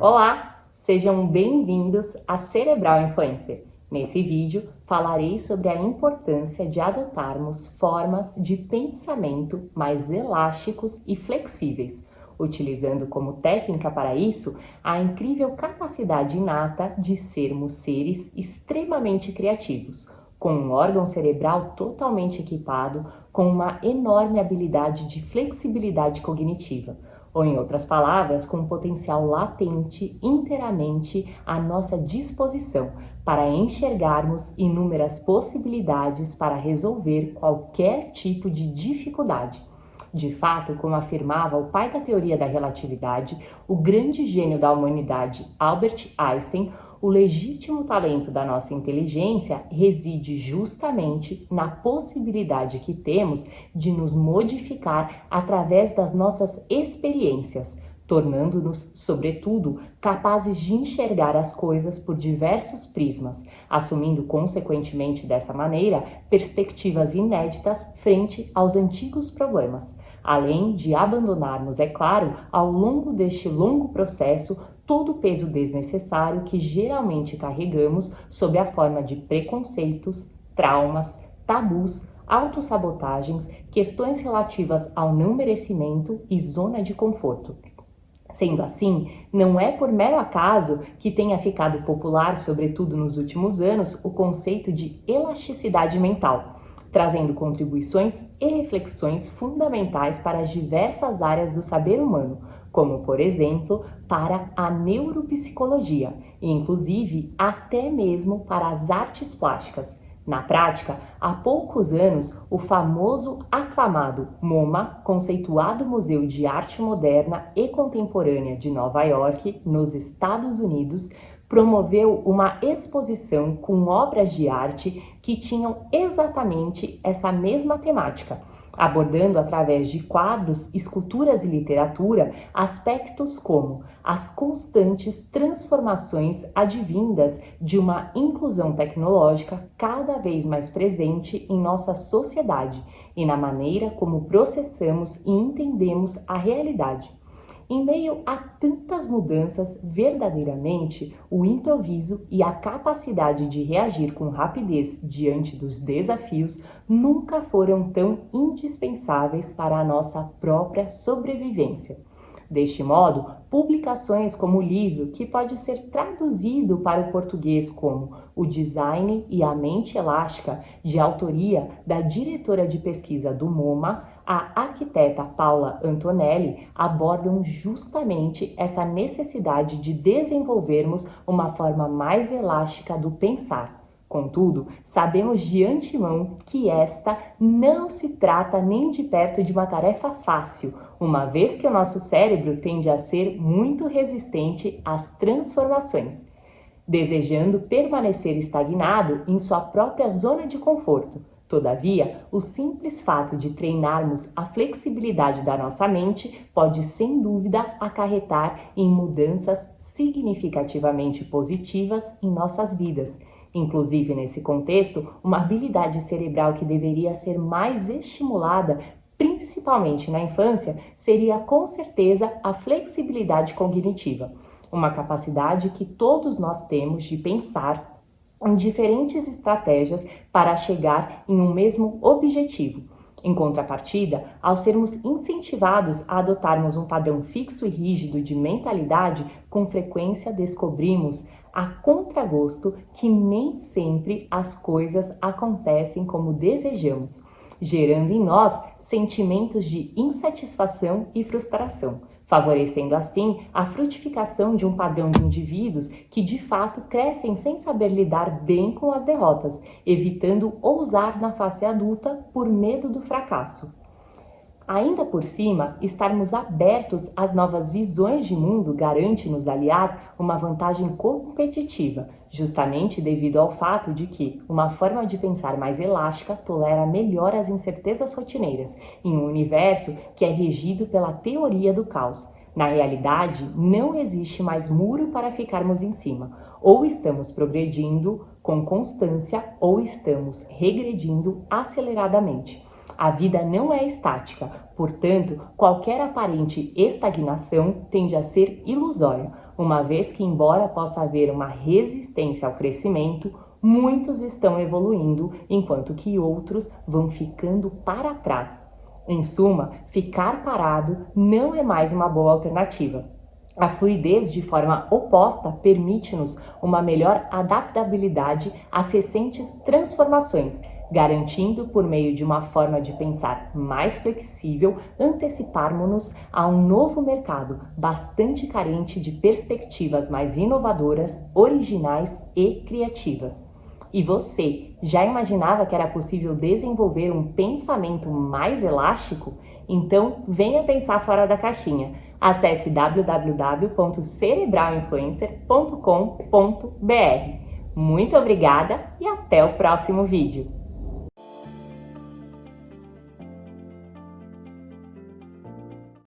Olá, sejam bem-vindos a Cerebral Influencer. Nesse vídeo, falarei sobre a importância de adotarmos formas de pensamento mais elásticos e flexíveis, utilizando como técnica para isso a incrível capacidade inata de sermos seres extremamente criativos, com um órgão cerebral totalmente equipado, com uma enorme habilidade de flexibilidade cognitiva, ou em outras palavras, com um potencial latente inteiramente à nossa disposição para enxergarmos inúmeras possibilidades para resolver qualquer tipo de dificuldade. De fato, como afirmava o pai da teoria da relatividade, o grande gênio da humanidade, Albert Einstein, o legítimo talento da nossa inteligência reside justamente na possibilidade que temos de nos modificar através das nossas experiências, tornando-nos, sobretudo, capazes de enxergar as coisas por diversos prismas, assumindo consequentemente dessa maneira perspectivas inéditas frente aos antigos problemas, além de abandonarmos, é claro, ao longo deste longo processo, todo o peso desnecessário que geralmente carregamos sob a forma de preconceitos, traumas, tabus, autossabotagens, questões relativas ao não merecimento e zona de conforto. Sendo assim, não é por mero acaso que tenha ficado popular, sobretudo nos últimos anos, o conceito de elasticidade mental, trazendo contribuições e reflexões fundamentais para as diversas áreas do saber humano, como, por exemplo, para a neuropsicologia e, inclusive, até mesmo para as artes plásticas. Na prática, há poucos anos, o famoso aclamado MoMA, conceituado Museu de Arte Moderna e Contemporânea de Nova York, nos Estados Unidos, promoveu uma exposição com obras de arte que tinham exatamente essa mesma temática, abordando através de quadros, esculturas e literatura aspectos como as constantes transformações advindas de uma inclusão tecnológica cada vez mais presente em nossa sociedade e na maneira como processamos e entendemos a realidade. Em meio a tantas mudanças, verdadeiramente, o improviso e a capacidade de reagir com rapidez diante dos desafios nunca foram tão indispensáveis para a nossa própria sobrevivência. Deste modo, publicações como o livro, que pode ser traduzido para o português como O Design e a Mente Elástica, de autoria da diretora de pesquisa do MoMA, a arquiteta Paula Antonelli, abordam justamente essa necessidade de desenvolvermos uma forma mais elástica do pensar. Contudo, sabemos de antemão que esta não se trata nem de perto de uma tarefa fácil, uma vez que o nosso cérebro tende a ser muito resistente às transformações, desejando permanecer estagnado em sua própria zona de conforto. Todavia, o simples fato de treinarmos a flexibilidade da nossa mente pode, sem dúvida, acarretar em mudanças significativamente positivas em nossas vidas. Inclusive, nesse contexto, uma habilidade cerebral que deveria ser mais estimulada, principalmente na infância, seria com certeza a flexibilidade cognitiva, uma capacidade que todos nós temos de pensar em diferentes estratégias para chegar em um mesmo objetivo. Em contrapartida, ao sermos incentivados a adotarmos um padrão fixo e rígido de mentalidade, com frequência descobrimos a contragosto que nem sempre as coisas acontecem como desejamos, gerando em nós sentimentos de insatisfação e frustração, favorecendo assim a frutificação de um padrão de indivíduos que de fato crescem sem saber lidar bem com as derrotas, evitando ousar na fase adulta por medo do fracasso. Ainda por cima, estarmos abertos às novas visões de mundo garante-nos, aliás, uma vantagem competitiva, justamente devido ao fato de que uma forma de pensar mais elástica tolera melhor as incertezas rotineiras, em um universo que é regido pela teoria do caos. Na realidade, não existe mais muro para ficarmos em cima. Ou estamos progredindo com constância, ou estamos regredindo aceleradamente. A vida não é estática, portanto, qualquer aparente estagnação tende a ser ilusória, uma vez que, embora possa haver uma resistência ao crescimento, muitos estão evoluindo, enquanto que outros vão ficando para trás. Em suma, ficar parado não é mais uma boa alternativa. A fluidez de forma oposta permite-nos uma melhor adaptabilidade às recentes transformações, garantindo, por meio de uma forma de pensar mais flexível, anteciparmos-nos a um novo mercado bastante carente de perspectivas mais inovadoras, originais e criativas. E você já imaginava que era possível desenvolver um pensamento mais elástico? Então, venha pensar fora da caixinha. Acesse www.cerebralinfluencer.com.br. Muito obrigada e até o próximo vídeo!